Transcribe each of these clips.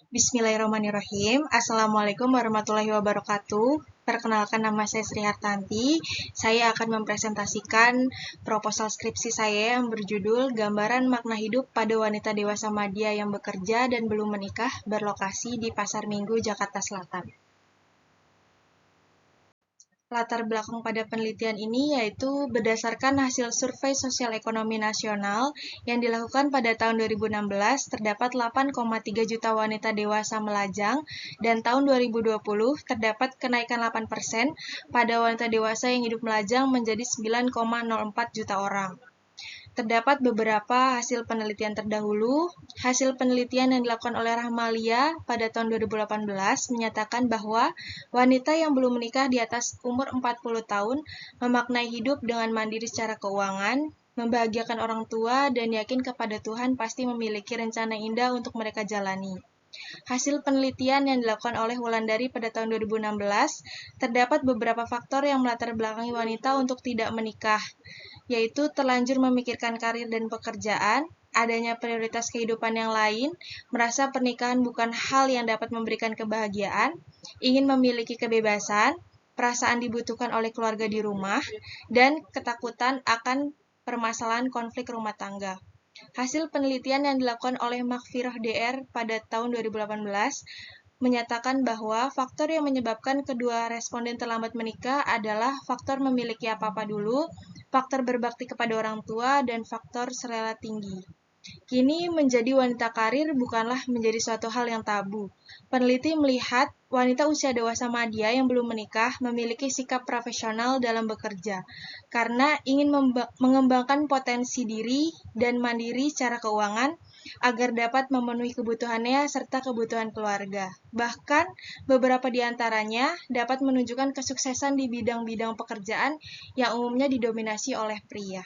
Bismillahirrahmanirrahim. Assalamualaikum warahmatullahi wabarakatuh. Perkenalkan, nama saya Sri Hartanti. Saya akan mempresentasikan proposal skripsi saya yang berjudul Gambaran Makna Hidup pada Wanita Dewasa Madya yang Bekerja dan Belum Menikah Berlokasi di Pasar Minggu, Jakarta Selatan. Latar belakang pada penelitian ini yaitu berdasarkan hasil survei sosial ekonomi nasional yang dilakukan pada tahun 2016, terdapat 8,3 juta wanita dewasa melajang, dan tahun 2020 terdapat kenaikan 8% pada wanita dewasa yang hidup melajang menjadi 9,04 juta orang. Terdapat beberapa hasil penelitian terdahulu. Hasil penelitian yang dilakukan oleh Rahmalia pada tahun 2018 menyatakan bahwa wanita yang belum menikah di atas umur 40 tahun memaknai hidup dengan mandiri secara keuangan, membahagiakan orang tua, dan yakin kepada Tuhan pasti memiliki rencana indah untuk mereka jalani. Hasil penelitian yang dilakukan oleh Wulandari pada tahun 2016, terdapat beberapa faktor yang melatar belakangi wanita untuk tidak menikah, yaitu terlanjur memikirkan karir dan pekerjaan, adanya prioritas kehidupan yang lain, merasa pernikahan bukan hal yang dapat memberikan kebahagiaan, ingin memiliki kebebasan, perasaan dibutuhkan oleh keluarga di rumah, dan ketakutan akan permasalahan konflik rumah tangga. Hasil penelitian yang dilakukan oleh Maghfirah DR pada tahun 2018 menyatakan bahwa faktor yang menyebabkan kedua responden terlambat menikah adalah faktor memiliki apa-apa dulu, faktor berbakti kepada orang tua, dan faktor selera tinggi. Kini menjadi wanita karir bukanlah menjadi suatu hal yang tabu. Peneliti melihat wanita usia dewasa madya yang belum menikah memiliki sikap profesional dalam bekerja karena ingin mengembangkan potensi diri dan mandiri secara keuangan agar dapat memenuhi kebutuhannya serta kebutuhan keluarga. Bahkan beberapa di antaranya dapat menunjukkan kesuksesan di bidang-bidang pekerjaan yang umumnya didominasi oleh pria.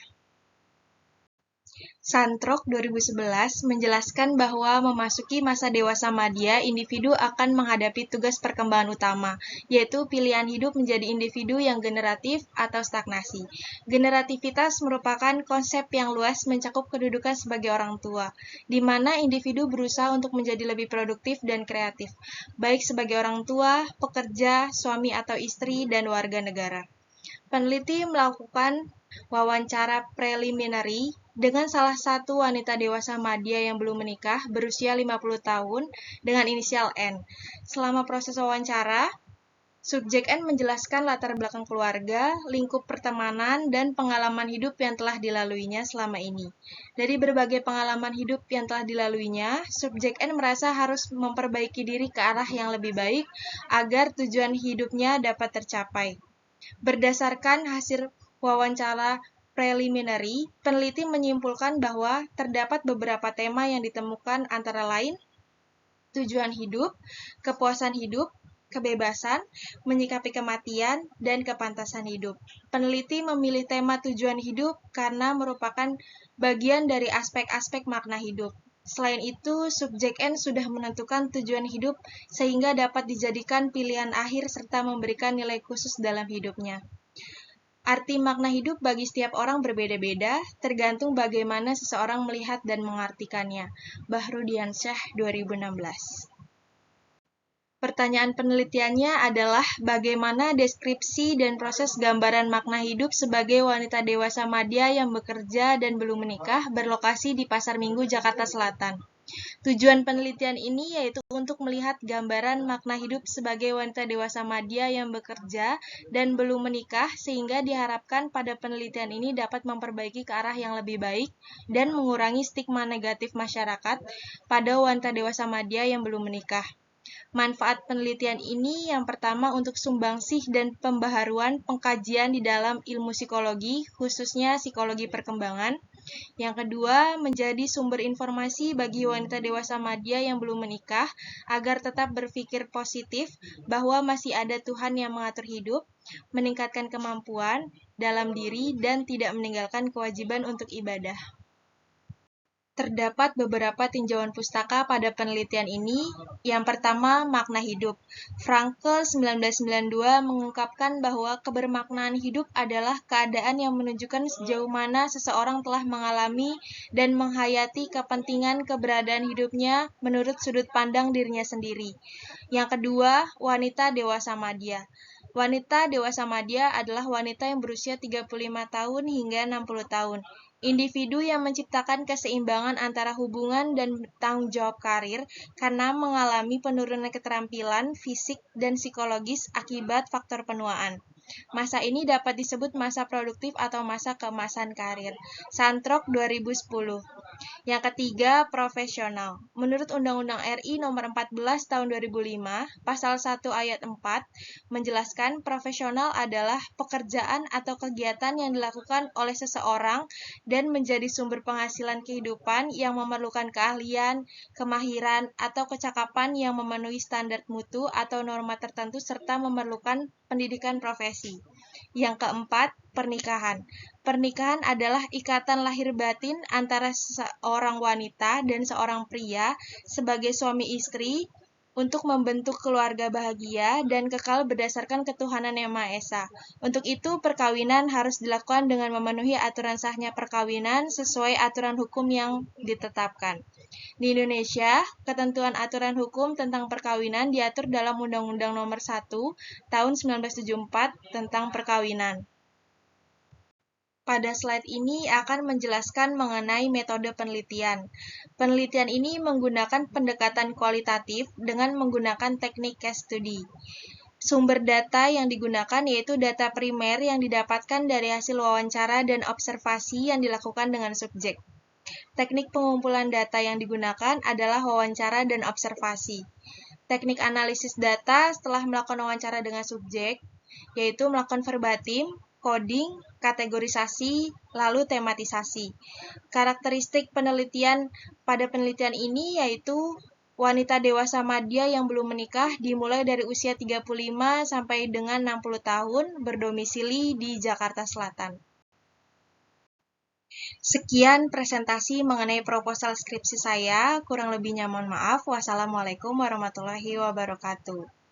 Santrok 2011 menjelaskan bahwa memasuki masa dewasa madya, individu akan menghadapi tugas perkembangan utama, yaitu pilihan hidup menjadi individu yang generatif atau stagnasi. Generativitas merupakan konsep yang luas mencakup kedudukan sebagai orang tua, di mana individu berusaha untuk menjadi lebih produktif dan kreatif, baik sebagai orang tua, pekerja, suami atau istri, dan warga negara. Peneliti melakukan wawancara preliminary dengan salah satu wanita dewasa madya yang belum menikah berusia 50 tahun dengan inisial N. Selama proses wawancara, subjek N menjelaskan latar belakang keluarga, lingkup pertemanan, dan pengalaman hidup yang telah dilaluinya selama ini. Dari berbagai pengalaman hidup yang telah dilaluinya, subjek N merasa harus memperbaiki diri ke arah yang lebih baik agar tujuan hidupnya dapat tercapai. Berdasarkan hasil wawancara preliminary, peneliti menyimpulkan bahwa terdapat beberapa tema yang ditemukan antara lain tujuan hidup, kepuasan hidup, kebebasan, menyikapi kematian, dan kepantasan hidup. Peneliti memilih tema tujuan hidup karena merupakan bagian dari aspek-aspek makna hidup. Selain itu, subjek N sudah menentukan tujuan hidup sehingga dapat dijadikan pilihan akhir serta memberikan nilai khusus dalam hidupnya. Arti makna hidup bagi setiap orang berbeda-beda, tergantung bagaimana seseorang melihat dan mengartikannya. Bahrudiansyah 2016. Pertanyaan penelitiannya adalah bagaimana deskripsi dan proses gambaran makna hidup sebagai wanita dewasa madya yang bekerja dan belum menikah berlokasi di Pasar Minggu, Jakarta Selatan. Tujuan penelitian ini yaitu untuk melihat gambaran makna hidup sebagai wanita dewasa madya yang bekerja dan belum menikah sehingga diharapkan pada penelitian ini dapat memperbaiki ke arah yang lebih baik dan mengurangi stigma negatif masyarakat pada wanita dewasa madya yang belum menikah. Manfaat penelitian ini yang pertama untuk sumbangsih dan pembaharuan pengkajian di dalam ilmu psikologi, khususnya psikologi perkembangan. Yang kedua, menjadi sumber informasi bagi wanita dewasa madya yang belum menikah agar tetap berpikir positif bahwa masih ada Tuhan yang mengatur hidup, meningkatkan kemampuan dalam diri, dan tidak meninggalkan kewajiban untuk ibadah. Terdapat beberapa tinjauan pustaka pada penelitian ini. Yang pertama, makna hidup. Frankl 1992 mengungkapkan bahwa kebermaknaan hidup adalah keadaan yang menunjukkan sejauh mana seseorang telah mengalami dan menghayati kepentingan keberadaan hidupnya menurut sudut pandang dirinya sendiri. Yang kedua, wanita dewasa madya. Wanita dewasa madya adalah wanita yang berusia 35 tahun hingga 60 tahun. Individu yang menciptakan keseimbangan antara hubungan dan tanggung jawab karir karena mengalami penurunan keterampilan fisik dan psikologis akibat faktor penuaan. Masa ini dapat disebut masa produktif atau masa keemasan karir. Santrok 2010. Yang ketiga, profesional. Menurut Undang-Undang RI Nomor 14 Tahun 2005, Pasal 1 Ayat 4, menjelaskan profesional adalah pekerjaan atau kegiatan yang dilakukan oleh seseorang dan menjadi sumber penghasilan kehidupan yang memerlukan keahlian, kemahiran, atau kecakapan yang memenuhi standar mutu atau norma tertentu serta memerlukan pendidikan profesi. Yang keempat, pernikahan. Pernikahan adalah ikatan lahir batin antara seorang wanita dan seorang pria sebagai suami istri untuk membentuk keluarga bahagia dan kekal berdasarkan ketuhanan Yang Maha Esa. Untuk itu, perkawinan harus dilakukan dengan memenuhi aturan sahnya perkawinan sesuai aturan hukum yang ditetapkan. Di Indonesia, ketentuan aturan hukum tentang perkawinan diatur dalam Undang-Undang Nomor 1 Tahun 1974 tentang perkawinan. Pada slide ini akan menjelaskan mengenai metode penelitian. Penelitian ini menggunakan pendekatan kualitatif dengan menggunakan teknik case study. Sumber data yang digunakan yaitu data primer yang didapatkan dari hasil wawancara dan observasi yang dilakukan dengan subjek. Teknik pengumpulan data yang digunakan adalah wawancara dan observasi. Teknik analisis data setelah melakukan wawancara dengan subjek, yaitu melakukan verbatim, coding, kategorisasi, lalu tematisasi. Karakteristik penelitian pada penelitian ini yaitu wanita dewasa madya yang belum menikah dimulai dari usia 35 sampai dengan 60 tahun berdomisili di Jakarta Selatan. Sekian presentasi mengenai proposal skripsi saya, kurang lebihnya mohon maaf. Wassalamualaikum warahmatullahi wabarakatuh.